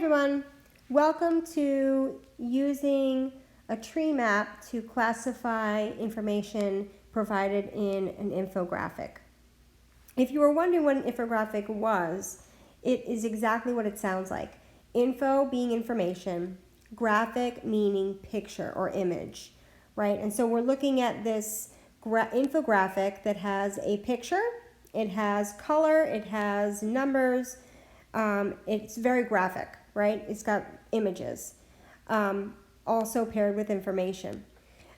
everyone, welcome to using a tree map to classify information provided in an infographic. If you were wondering what an infographic was, it is exactly what it sounds like. Info being information, graphic meaning picture or image, right? And so we're looking at this infographic that has a picture, it has color, it has numbers, it's very graphic, right? It's got images, also paired with information.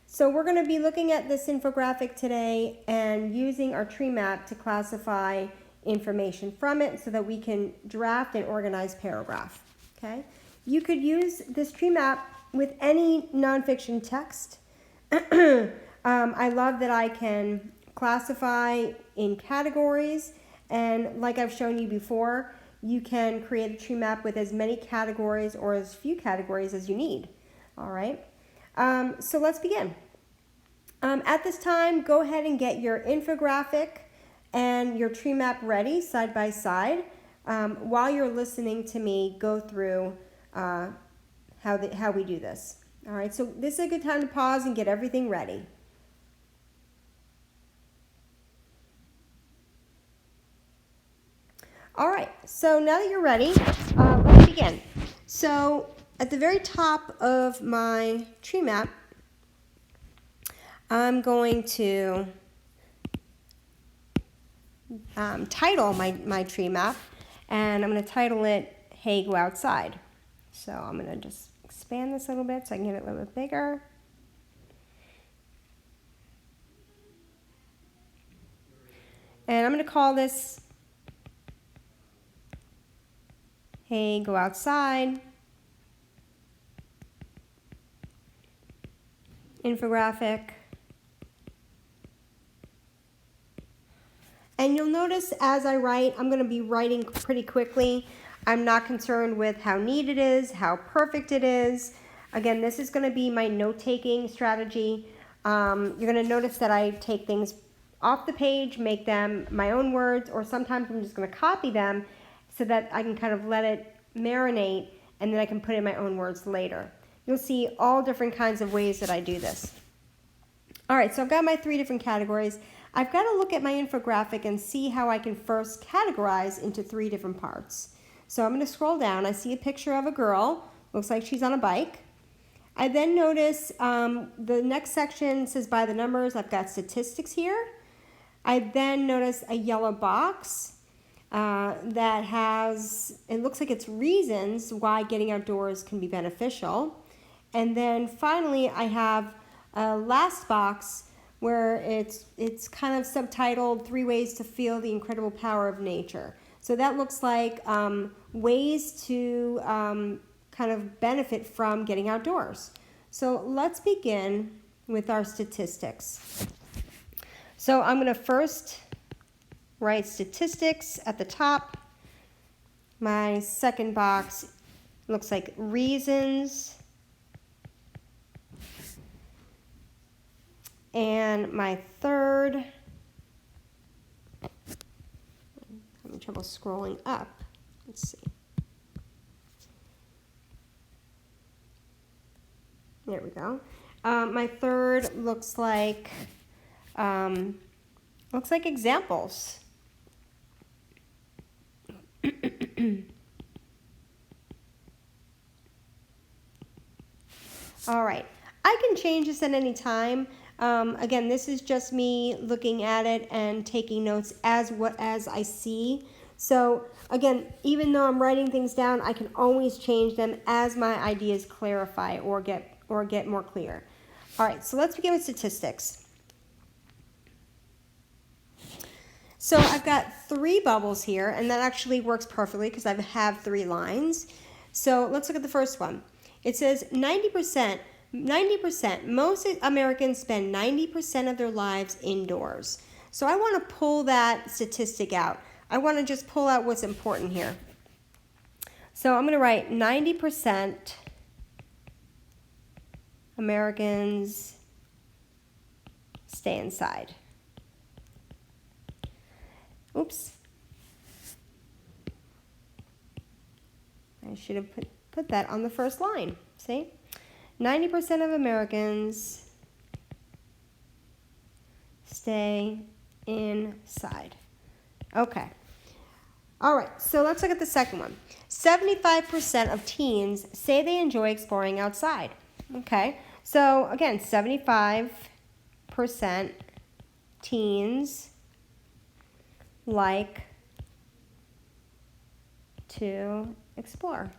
So we're going to be looking at this infographic today and using our tree map to classify information from it so that we can draft an organized paragraph, okay? You could use this tree map with any nonfiction text. I love that I can classify in categories, and like I've shown you before, you can create a tree map with as many categories or as few categories as you need. All right, so let's begin. At this time, go ahead and get your infographic and your tree map ready side by side while you're listening to me go through how we do this. All right, so this is a good time to pause and get everything ready. All right, so now that you're ready, let's begin. So at the very top of my tree map, I'm going to title my tree map, and I'm going to title it, Hey, Go Outside. So I'm going to just expand this a little bit so I can get it a little bit bigger. And I'm going to call this Hey, Go Outside infographic. And you'll notice as I write, I'm going to be writing pretty quickly. I'm not concerned with how neat it is, how perfect it is. Again, this is going to be my note-taking strategy. You're going to notice that I take things off the page, make them my own words, or sometimes I'm just going to copy them so that I can kind of let it marinate, and then I can put in my own words later. You'll see all different kinds of ways that I do this. All right, so I've got my 3 different categories. I've got to look at my infographic and see how I can first categorize into 3 different parts. So I'm going to scroll down. I see a picture of a girl. Looks like she's on a bike. I then notice the next section says by the numbers. I've got statistics here. I then notice a yellow box that has, it looks like it's reasons why getting outdoors can be beneficial. And then finally I have a last box where it's kind of subtitled 3 ways to feel the incredible power of nature. So that looks like ways to kind of benefit from getting outdoors. So let's begin with our statistics. So I'm going to first write statistics at the top. My second box looks like reasons. And my third, I'm having trouble scrolling up. Let's see. There we go. My third looks like examples. All right. I can change this at any time. Again, this is just me looking at it and taking notes as I see. So again, even though I'm writing things down, I can always change them as my ideas clarify or get more clear. All right, so let's begin with statistics. So I've got 3 bubbles here, and that actually works perfectly because I have 3 lines. So let's look at the first one. It says 90%, most Americans spend 90% of their lives indoors. So I want to pull that statistic out. I want to just pull out what's important here. So I'm going to write 90% Americans stay inside. Oops. I should have put that on the first line. See? 90% of Americans stay inside. Okay. All right, so let's look at the second one. 75% of teens say they enjoy exploring outside. Okay, so again, 75% teens like to explore.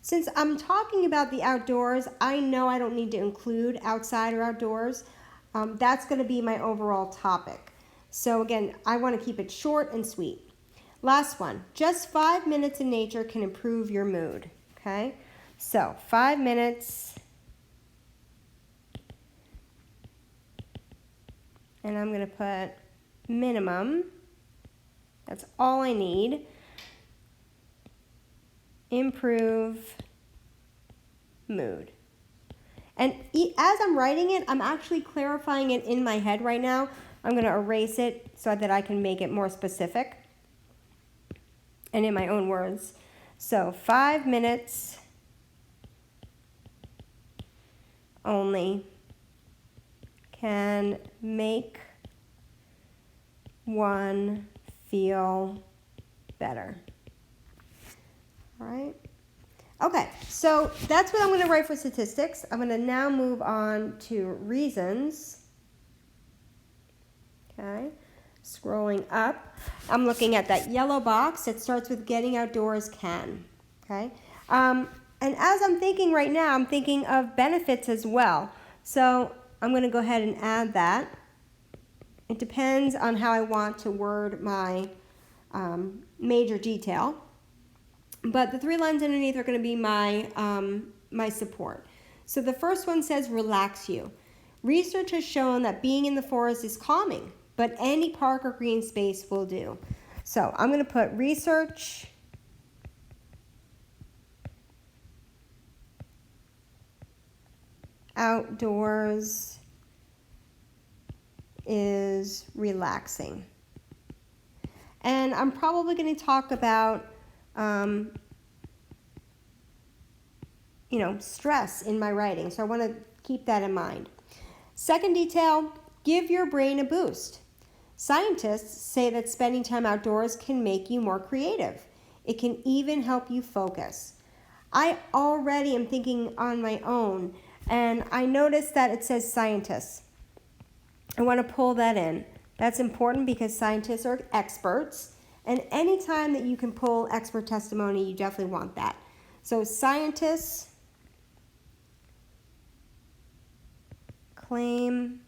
Since I'm talking about the outdoors, I know I don't need to include outside or outdoors. That's going to be my overall topic. So again, I want to keep it short and sweet. Last one, just 5 minutes in nature can improve your mood. Okay, so 5 minutes. And I'm going to put minimum. That's all I need. Improve mood. And as I'm writing it, I'm actually clarifying it in my head right now. I'm going to erase it so that I can make it more specific and in my own words. So 5 minutes only can make one feel better. All right. Okay, so that's what I'm going to write for statistics. I'm going to now move on to reasons. Okay, scrolling up. I'm looking at that yellow box that starts with getting outdoors can. Okay, and as I'm thinking right now, I'm thinking of benefits as well. So I'm going to go ahead and add that. It depends on how I want to word my major detail. But the 3 lines underneath are going to be my, my support. So the first one says relax you. Research has shown that being in the forest is calming, but any park or green space will do. So I'm going to put research outdoors is relaxing. And I'm probably going to talk about stress in my writing. So I want to keep that in mind. Second detail, give your brain a boost. Scientists say that spending time outdoors can make you more creative. It can even help you focus. I already am thinking on my own, and I noticed that it says scientists. I want to pull that in. That's important because scientists are experts. And anytime that you can pull expert testimony, you definitely want that. So scientists claim,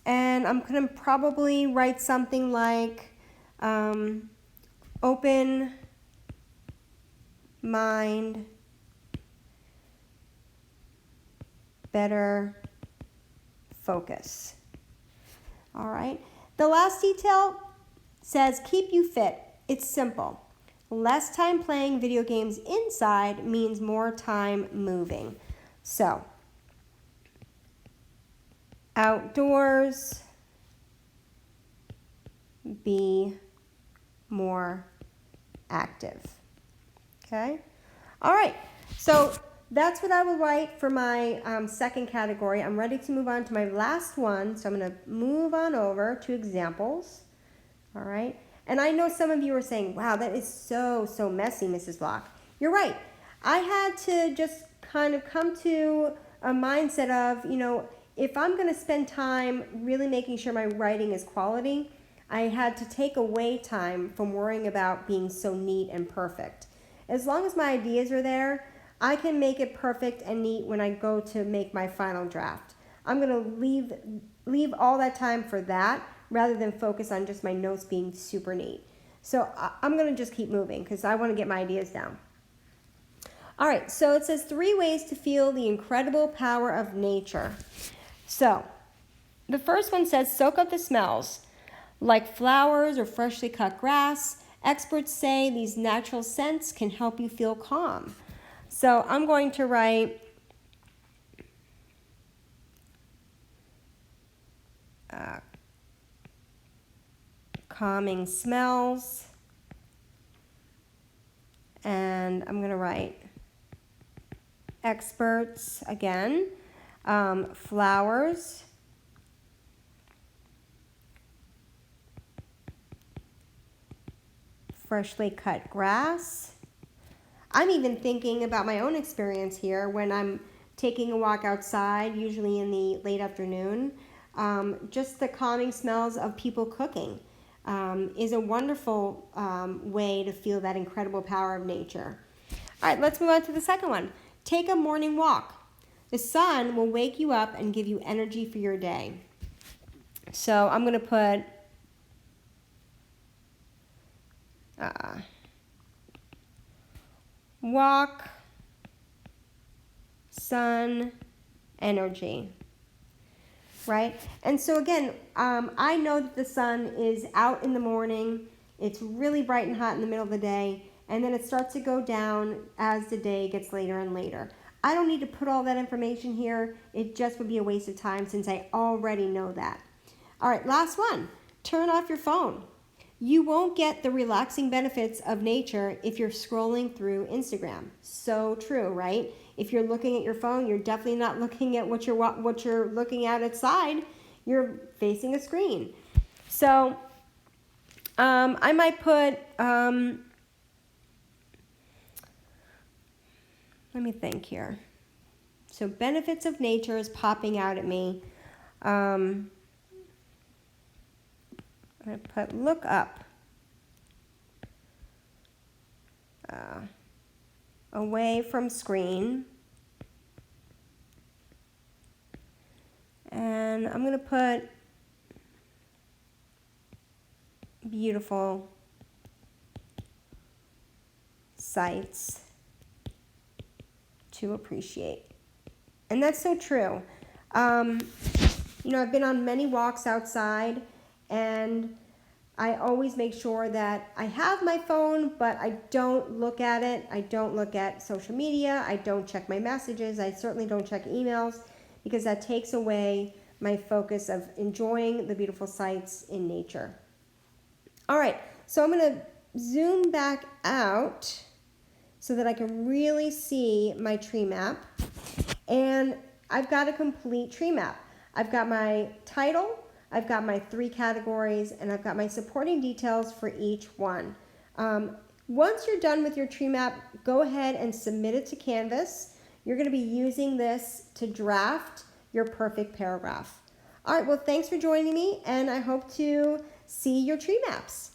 and I'm going to probably write something like open mind, better focus. All right. The last detail says keep you fit. It's simple. Less time playing video games inside means more time moving. So, outdoors, be more active. Okay? All right. So, that's what I will write for my second category. I'm ready to move on to my last one. So I'm going to move on over to examples. All right. And I know some of you are saying, wow, that is so messy, Mrs. Locke. You're right. I had to just kind of come to a mindset of, if I'm going to spend time really making sure my writing is quality, I had to take away time from worrying about being so neat and perfect. As long as my ideas are there, I can make it perfect and neat when I go to make my final draft. I'm going to leave all that time for that rather than focus on just my notes being super neat. So I'm going to just keep moving because I want to get my ideas down. All right, so it says 3 ways to feel the incredible power of nature. So the first one says soak up the smells. Like flowers or freshly cut grass, experts say these natural scents can help you feel calm. So I'm going to write calming smells, and I'm going to write experts again, flowers, freshly cut grass. I'm even thinking about my own experience here when I'm taking a walk outside, usually in the late afternoon. Just the calming smells of people cooking is a wonderful way to feel that incredible power of nature. All right, let's move on to the second one. Take a morning walk. The sun will wake you up and give you energy for your day. So I'm going to put walk, sun, energy, right? And so again, I know that the sun is out in the morning. It's really bright and hot in the middle of the day, and then it starts to go down as the day gets later and later. I don't need to put all that information here. It just would be a waste of time since I already know that. All right, last one. Turn off your phone. You won't get the relaxing benefits of nature if you're scrolling through Instagram. So true, right? If you're looking at your phone, you're definitely not looking at what you're looking at outside. You're facing a screen. So I might put, let me think here. So benefits of nature is popping out at me. I'm going to put look up. Away from screen. And I'm going to put beautiful sights to appreciate. And that's so true. I've been on many walks outside, and I always make sure that I have my phone, but I don't look at it. I don't look at social media. I don't check my messages. I certainly don't check emails, because that takes away my focus of enjoying the beautiful sights in nature. All right, so I'm going to zoom back out so that I can really see my tree map. And I've got a complete tree map. I've got my title, I've got my 3 categories, and I've got my supporting details for each one. Once you're done with your tree map, go ahead and submit it to Canvas. You're going to be using this to draft your perfect paragraph. All right, well, thanks for joining me, and I hope to see your tree maps.